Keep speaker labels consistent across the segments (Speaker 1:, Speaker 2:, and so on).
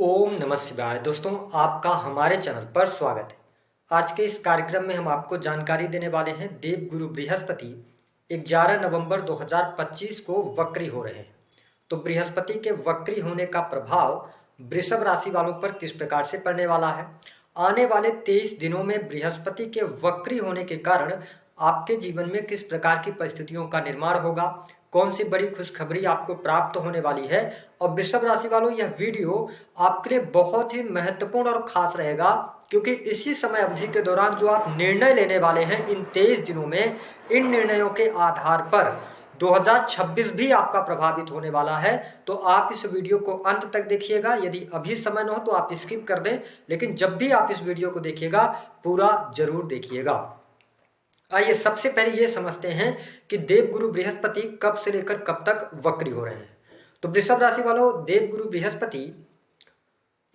Speaker 1: ओम नमः शिवाय। दोस्तों, आपका हमारे चैनल पर स्वागत है। आज के इस कार्यक्रम में हम आपको जानकारी देने वाले हैं देवगुरु बृहस्पति 11 नवंबर 2025 को वक्री हो रहे हैं। तो बृहस्पति के वक्री होने का प्रभाव वृषभ राशि वालों पर किस प्रकार से पड़ने वाला है। आने वाले 23 दिनों में बृहस्पति के वक्री होने के कारण आपके जीवन में किस प्रकार की परिस्थितियों का निर्माण होगा, कौन सी बड़ी खुशखबरी आपको प्राप्त होने वाली है। और वृषभ राशि वालों, यह वीडियो आपके लिए बहुत ही महत्वपूर्ण और खास रहेगा, क्योंकि इसी समय अवधि के दौरान जो आप निर्णय लेने वाले हैं इन 23 दिनों में, इन निर्णयों के आधार पर 2026 भी आपका प्रभावित होने वाला है। तो आप इस वीडियो को अंत तक देखिएगा। यदि अभी समय न हो तो आप स्किप कर दें, लेकिन जब भी आप इस वीडियो को देखिएगा पूरा जरूर देखिएगा। आइए सबसे पहले ये समझते हैं कि देवगुरु बृहस्पति कब से लेकर कब तक वक्री हो रहे हैं। तो वृषभ राशि वालों, देवगुरु बृहस्पति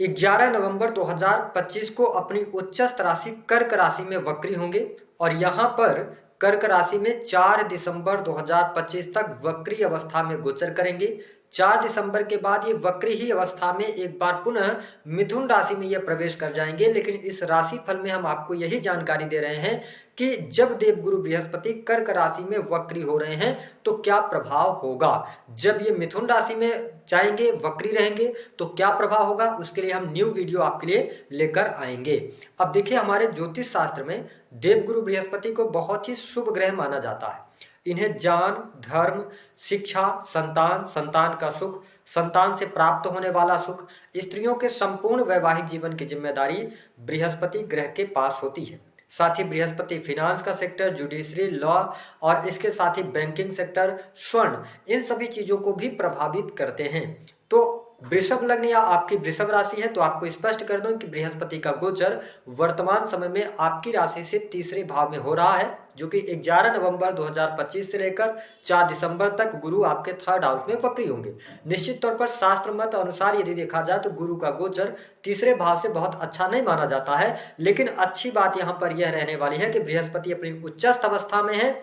Speaker 1: 11 नवंबर 2025 को अपनी उच्चस्थ राशि कर्क राशि में वक्री होंगे और यहां पर कर्क राशि में 4 दिसंबर 2025 तक वक्री अवस्था में गोचर करेंगे। 4 दिसंबर के बाद ये वक्री ही अवस्था में एक बार पुनः मिथुन राशि में ये प्रवेश कर जाएंगे। लेकिन इस राशि फल में हम आपको यही जानकारी दे रहे हैं कि जब देवगुरु बृहस्पति कर्क राशि में वक्री हो रहे हैं तो क्या प्रभाव होगा। जब ये मिथुन राशि में जाएंगे, वक्री रहेंगे, तो क्या प्रभाव होगा, उसके लिए हम न्यू वीडियो आपके लिए लेकर आएंगे। अब देखिए, हमारे ज्योतिष शास्त्र में देवगुरु बृहस्पति को बहुत ही शुभ ग्रह माना जाता है। इन्हें ज्ञान, धर्म, शिक्षा, संतान, संतान का सुख, संतान से प्राप्त होने वाला सुख, स्त्रियों के संपूर्ण वैवाहिक जीवन की जिम्मेदारी बृहस्पति ग्रह के पास होती है। साथ ही बृहस्पति फिनांस का सेक्टर, जुडिशरी, लॉ और इसके साथ ही बैंकिंग सेक्टर, स्वर्ण, इन सभी चीजों को भी प्रभावित करते हैं। तो वृषभ लग्न या आपकी वृषभ राशि है तो आपको स्पष्ट कर दूं कि बृहस्पति का गोचर वर्तमान समय में आपकी राशि से तीसरे भाव में हो रहा है, जो कि 11 नवंबर 2025 से लेकर 4 दिसंबर तक गुरु आपके थर्ड हाउस में वक्री होंगे। निश्चित तौर पर शास्त्र मत अनुसार यदि देखा जाए तो गुरु का गोचर तीसरे भाव से बहुत अच्छा नहीं माना जाता है, लेकिन अच्छी बात यहां पर यह रहने वाली है कि बृहस्पति अपनी उच्चस्थ अवस्था में है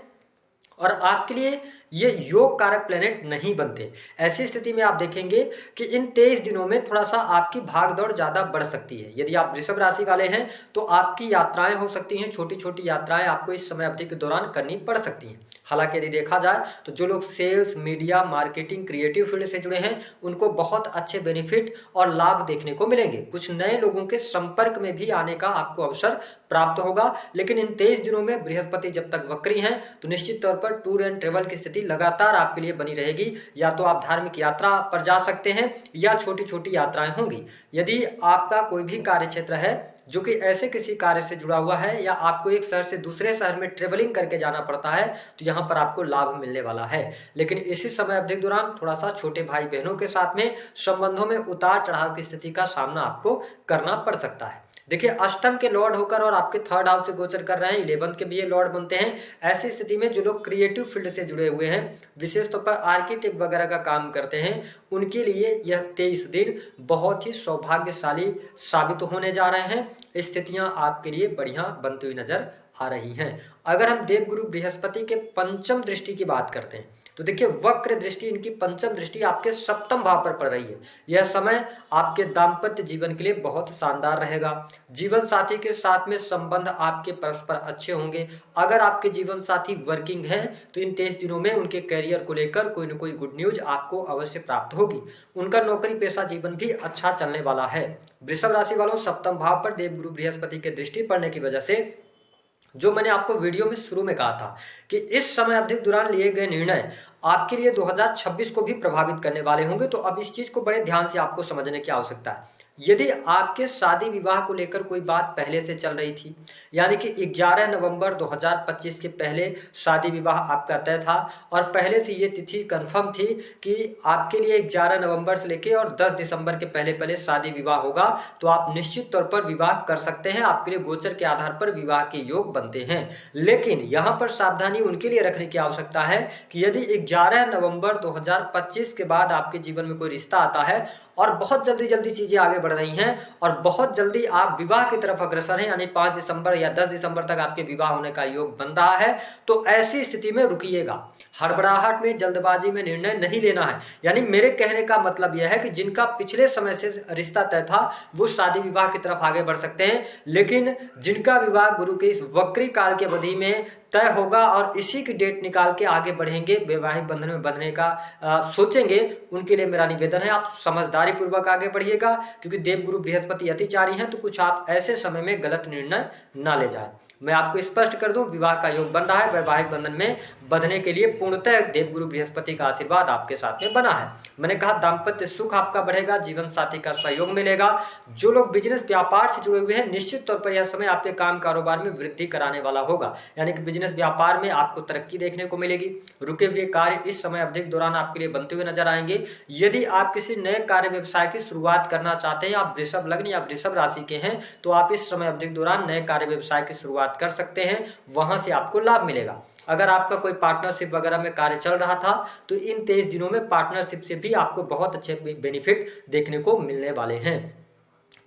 Speaker 1: और आपके लिए ये योग कारक प्लेनेट नहीं बनते। ऐसी स्थिति में आप देखेंगे कि इन 23 दिनों में थोड़ा सा आपकी भागदौड़ ज्यादा बढ़ सकती है। यदि आप वृषभ राशि वाले हैं तो आपकी यात्राएं हो सकती हैं, छोटी छोटी यात्राएं आपको इस समय अवधि के दौरान करनी पड़ सकती हैं। हालांकि यदि देखा जाए तो जो लोग sales, media, marketing, creative field से जुड़े हैं उनको बहुत अच्छे बेनिफिट और लाभ देखने को मिलेंगे। कुछ नए लोगों के संपर्क में भी आने का आपको अवसर प्राप्त होगा। लेकिन इन 23 दिनों में बृहस्पति जब तक वक्री हैं तो निश्चित तौर पर टूर एंड ट्रेवल की स्थिति लगातार आपके लिए बनी रहेगी। या तो आप धार्मिक यात्रा पर जा सकते हैं या छोटी छोटी यात्राएं होंगी। यदि आपका कोई भी कार्य क्षेत्र है जो कि ऐसे किसी कार्य से जुड़ा हुआ है या आपको एक शहर से दूसरे शहर में ट्रेवलिंग करके जाना पड़ता है तो यहाँ पर आपको लाभ मिलने वाला है। लेकिन इसी समय अवधि के दौरान थोड़ा सा छोटे भाई बहनों के साथ में संबंधों में उतार चढ़ाव की स्थिति का सामना आपको करना पड़ सकता है। देखिए, अष्टम के लॉर्ड होकर और आपके थर्ड हाउस से गोचर कर रहे हैं, 11th के भी ये लॉर्ड बनते हैं। ऐसी स्थिति में जो लोग क्रिएटिव फील्ड से जुड़े हुए हैं, विशेष तौर पर आर्किटेक्ट वगैरह का काम करते हैं, उनके लिए यह 23 दिन बहुत ही सौभाग्यशाली साबित होने जा रहे हैं। स्थितियां आपके लिए बढ़िया बनती हुई नजर आ रही हैं। अगर हम देवगुरु बृहस्पति के पंचम दृष्टि की बात करते हैं तो देखिए, वक्र दृष्टि, इनकी पंचम दृष्टि आपके सप्तम भाव पर पड़ रही है। यह समय आपके दाम्पत्य जीवन के लिए बहुत शानदार रहेगा। जीवन साथी के साथ में संबंध आपके परस्पर अच्छे होंगे। अगर आपके जीवन साथी वर्किंग हैं तो इन 23 दिनों में उनके करियर को लेकर कोई न कोई गुड न्यूज आपको अवश्य प्राप्त होगी। उनका नौकरी पेशा जीवन भी अच्छा चलने वाला है। वृषभ राशि वालों, सप्तम भाव पर देवगुरु बृहस्पति के दृष्टि पड़ने की वजह से जो मैंने आपको वीडियो में शुरू में कहा था कि इस समय अवधि के दौरान लिए गए निर्णय आपके लिए 2026 को भी प्रभावित करने वाले होंगे। तो अब इस चीज को बड़े ध्यान से आपको समझने की आवश्यकता है। यदि आपके शादी विवाह को लेकर कोई बात पहले से चल रही थी, यानी कि 11 नवंबर 2025 के पहले शादी विवाह आपका तय था और पहले से ये तिथि कंफर्म थी कि आपके लिए 11 नवंबर से लेकर और 10 दिसंबर के पहले पहले शादी विवाह होगा, तो आप निश्चित तौर पर विवाह कर सकते हैं। आपके लिए गोचर के आधार पर विवाह के योग बनते हैं। लेकिन यहाँ पर सावधानी उनके लिए रखने की आवश्यकता है कि यदि 11 नवंबर 2025 के बाद आपके जीवन में कोई रिश्ता आता है और बहुत जल्दी जल्दी चीजें आगे बढ़ रही हैं और बहुत जल्दी आप विवाह की तरफ अग्रसर हैं, यानी 5 दिसंबर या 10 दिसंबर तक आपके विवाह होने का योग बन रहा है। तो ऐसी स्थिति में रुकिएगा, हड़बड़ाहट में, जल्दबाजी में निर्णय नहीं लेना है। यानी मेरे कहने का मतलब यह है कि जिनका पिछले समय से रिश्ता तय था वो शादी विवाह की तरफ आगे बढ़ सकते हैं, लेकिन जिनका विवाह गुरु के इस वक्री काल की अवधि में तय होगा और इसी की डेट निकाल के आगे बढ़ेंगे, वैवाहिक बंधन में बंधने का सोचेंगे, उनके लिए मेरा निवेदन है आप समझदारी पूर्वक आगे बढ़िएगा, क्योंकि देवगुरु बृहस्पति अतिचारी हैं, तो कुछ आप ऐसे समय में गलत निर्णय ना ले जाए। मैं आपको स्पष्ट कर दूं, विवाह का योग बन रहा है, वैवाहिक बंधन में बंधने के लिए पूर्णतः देवगुरु बृहस्पति का आशीर्वाद आपके साथ में बना है। मैंने कहा दाम्पत्य सुख आपका बढ़ेगा, जीवन साथी का सहयोग मिलेगा। जो लोग बिजनेस व्यापार से जुड़े हुए हैं, निश्चित तौर पर यह समय आपके काम कारोबार में वृद्धि कराने वाला होगा, यानी कि बिजनेस व्यापार में आपको तरक्की देखने को मिलेगी। रुके हुए कार्य इस समय अवधि के दौरान आपके लिए बनते हुए नजर आएंगे। यदि आप किसी नए कार्य व्यवसाय की शुरुआत करना चाहते हैं, आप वृषभ लग्न या वृषभ राशि के हैं, तो आप इस समय अवधि के दौरान नए कार्य व्यवसाय की शुरुआत कर सकते हैं, वहां से आपको लाभ मिलेगा। अगर आपका कोई पार्टनरशिप वगैरह में कार्य चल रहा था तो इन 23 दिनों में पार्टनरशिप से भी आपको बहुत अच्छे बेनिफिट देखने को मिलने वाले हैं।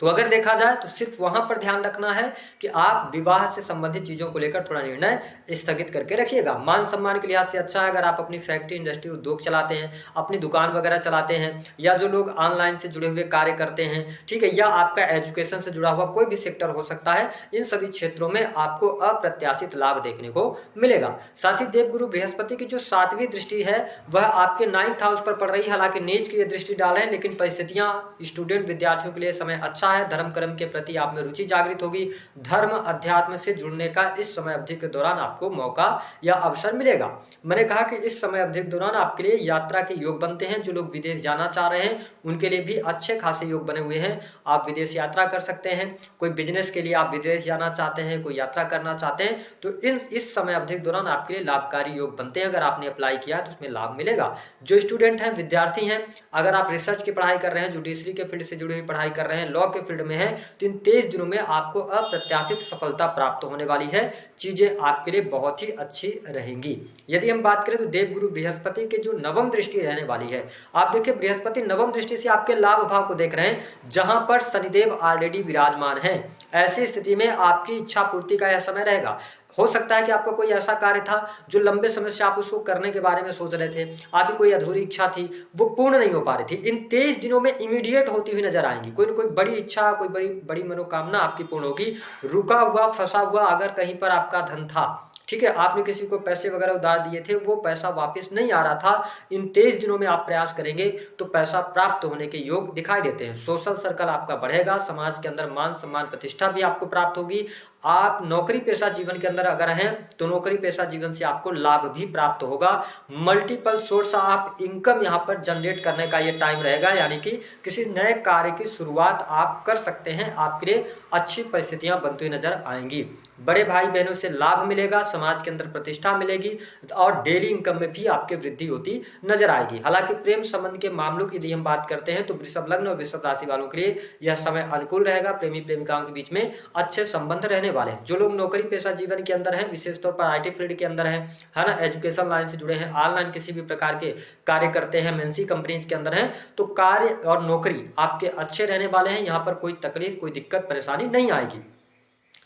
Speaker 1: तो अगर देखा जाए तो सिर्फ वहां पर ध्यान रखना है कि आप विवाह से संबंधित चीजों को लेकर थोड़ा निर्णय स्थगित करके रखिएगा। मान सम्मान के लिहाज से अच्छा है अगर आप अपनी फैक्ट्री, इंडस्ट्री, उद्योग चलाते हैं, अपनी दुकान वगैरह चलाते हैं, या जो लोग ऑनलाइन से जुड़े हुए कार्य करते हैं, ठीक है, या आपका एजुकेशन से जुड़ा हुआ कोई भी सेक्टर हो सकता है, इन सभी क्षेत्रों में आपको अप्रत्याशित लाभ देखने को मिलेगा। साथ ही देवगुरु बृहस्पति की जो 7वीं दृष्टि है वह आपके 9th हाउस पर पड़ रही है। हालांकि नीच की दृष्टि डाल है, लेकिन परिस्थितियां स्टूडेंट विद्यार्थियों के लिए समय अच्छा है। धर्म कर्म के प्रति आप में रुचि जागृत होगी। धर्म अध्यात्म से जुड़ने का इस समय अवधि के दौरान आपको मौका या अवसर मिलेगा। मैंने कहा कि इस समय अवधि के दौरान आपके लिए यात्रा के योग बनते हैं। जो लोग विदेश जाना चाह रहे हैं उनके लिए भी अच्छे खासे योग बने हुए हैं, आप विदेश यात्रा कर सकते हैं। कोई बिजनेस के लिए आप विदेश जाना चाहते हैं, कोई यात्रा करना चाहते हैं, तो इस समय अवधि के दौरान आपके लिए लाभकारी योग बनते हैं। अगर आपने अप्लाई किया तो उसमें लाभ मिलेगा। जो स्टूडेंट हैं, विद्यार्थी हैं, अगर आप रिसर्च की पढ़ाई कर रहे हैं, जुडिशरी के फील्ड से जुड़ी हुई पढ़ाई कर रहे हैं, लॉ के फील्ड में है, तो इन 23 दिनों में आपको अप्रत्याशित सफलता प्राप्त होने वाली है। चीजें आपके लिए बहुत ही अच्छी रहेंगी। यदि हम बात करें तो देवगुरु बृहस्पति के जो नवम दृष्टि रहने वाली है, आप देखिए बृहस्पति नवम दृष्टि से आपके लाभ भाव को देख रहे हैं, जहां पर शनिदेव ऑलरेडी विराजमान है। ऐसी स्थिति में आपकी इच्छा पूर्ति का यह समय रहेगा। हो सकता है कि आपका कोई ऐसा कार्य था जो लंबे समय से आप उसको करने के बारे में सोच रहे थे, आपकी कोई अधूरी इच्छा थी, वो पूर्ण नहीं हो पा रही थी, इन 23 दिनों में इमीडिएट होती हुई नजर आएंगी। कोई ना कोई बड़ी इच्छा, कोई बड़ी बड़ी मनोकामना आपकी पूर्ण होगी। रुका हुआ, फंसा हुआ अगर कहीं पर आपका धन था, ठीक है, आपने किसी को पैसे वगैरह उधार दिए थे, वो पैसा वापस नहीं आ रहा था, इन 23 दिनों में आप प्रयास करेंगे तो पैसा प्राप्त होने के योग दिखाई देते हैं। सोशल सर्कल आपका बढ़ेगा, समाज के अंदर मान सम्मान प्रतिष्ठा भी आपको प्राप्त होगी। आप नौकरी पेशा जीवन के अंदर अगर हैं तो नौकरी पेशा जीवन से आपको लाभ भी प्राप्त होगा। मल्टीपल सोर्स ऑफ इनकम यहाँ पर जनरेट करने का ये टाइम रहेगा, यानी कि किसी नए कार्य की शुरुआत आप कर सकते हैं। आपके लिए अच्छी परिस्थितियां बनती हुई नजर आएंगी। बड़े भाई बहनों से लाभ मिलेगा, समाज के अंदर प्रतिष्ठा मिलेगी और डेली इनकम में भी आपकी वृद्धि होती नजर आएगी। हालांकि प्रेम संबंध के मामलों की यदि हम बात करते हैं तो वृषभ लग्न और वृषभ राशि वालों के लिए यह समय अनुकूल रहेगा। प्रेमी प्रेमिकाओं के बीच में अच्छे संबंध रहने वाले हैं। जो लोग नौकरी पेशा जीवन के अंदर हैं, विशेष तौर पर आईटी फील्ड के अंदर हैं, है ना, एजुकेशन लाइन से जुड़े हैं, ऑनलाइन किसी भी प्रकार के कार्य करते हैं, एमएनसी कंपनीज के अंदर हैं, तो कार्य और नौकरी आपके अच्छे रहने वाले हैं। यहाँ पर कोई तकलीफ, कोई दिक्कत परेशानी नहीं आएगी।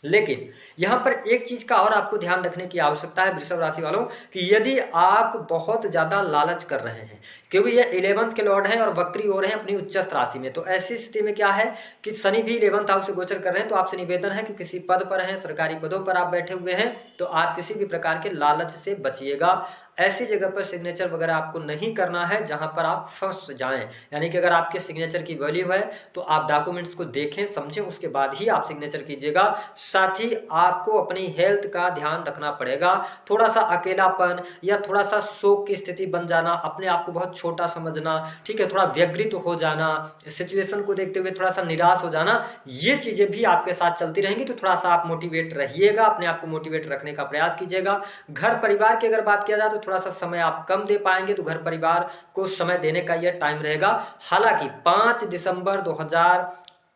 Speaker 1: लेकिन यहां पर एक चीज का और आपको ध्यान रखने की आवश्यकता है वृषभ राशि वालों, कि यदि आप बहुत ज्यादा लालच कर रहे हैं, क्योंकि ये 11th के लॉर्ड हैं और वक्री हो रहे हैं अपनी उच्चस्थ राशि में, तो ऐसी स्थिति में क्या है कि शनि भी 11th हाउस से गोचर कर रहे हैं। तो आपसे निवेदन है कि किसी पद पर हैं, सरकारी पदों पर आप बैठे हुए हैं, तो आप किसी भी प्रकार के लालच से बचिएगा। ऐसी जगह पर सिग्नेचर वगैरह आपको नहीं करना है जहां पर आप फंस जाएं। यानी कि अगर आपके सिग्नेचर की वैल्यू है तो आप डॉक्यूमेंट्स को देखें, समझें, उसके बाद ही आप सिग्नेचर कीजिएगा। साथ ही आपको अपनी हेल्थ का ध्यान रखना पड़ेगा। थोड़ा सा अकेलापन या थोड़ा सा शोक की स्थिति बन जाना, अपने आप को बहुत छोटा समझना, ठीक है, थोड़ा व्यग्रित हो जाना, सिचुएशन को देखते हुए थोड़ा सा निराश हो जाना, ये चीजें भी आपके साथ चलती रहेंगी। तो थोड़ा सा आप मोटिवेट रहिएगा, अपने आप को मोटिवेट रखने का प्रयास कीजिएगा। घर परिवार की अगर बात किया जाए तो थोड़ा सा समय आप कम दे पाएंगे, तो घर परिवार को समय देने का यह टाइम रहेगा। हालांकि 5 दिसंबर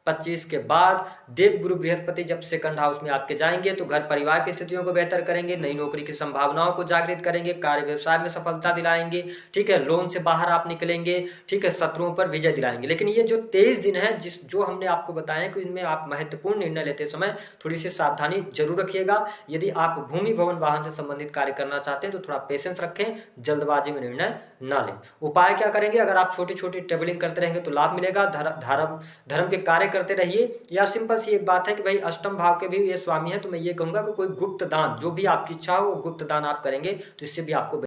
Speaker 1: 25 के बाद देवगुरु बृहस्पति जब सेकंड हाउस में आपके जाएंगे तो घर परिवार की स्थितियों को बेहतर करेंगे, नई नौकरी की संभावनाओं को जागृत करेंगे, कार्य व्यवसाय में सफलता दिलाएंगे, ठीक है, लोन से बाहर आप निकलेंगे, ठीक है, शत्रुओं पर विजय दिलाएंगे। लेकिन ये जो 23 दिन है जो हमने आपको बताया कि इनमें आप महत्वपूर्ण निर्णय लेते समय थोड़ी सी सावधानी जरूर रखिएगा। यदि आप भूमि भवन वाहन से संबंधित कार्य करना चाहते हैं तो थोड़ा पेशेंस रखें, जल्दबाजी में निर्णय ना लें। उपाय क्या करेंगे? अगर आप छोटी छोटी ट्रेवलिंग करते रहेंगे तो लाभ मिलेगा। धर्म के कार्य करते रहिए। या सिंपल सी एक बात है कि भाई अष्टम भाव के भी ये स्वामी है, तो मैं ये कहूंगा कि कोई गुप्त दान, जो भी आपकी इच्छा हो वो गुप्त दान आप करेंगे तो इससे भी आपको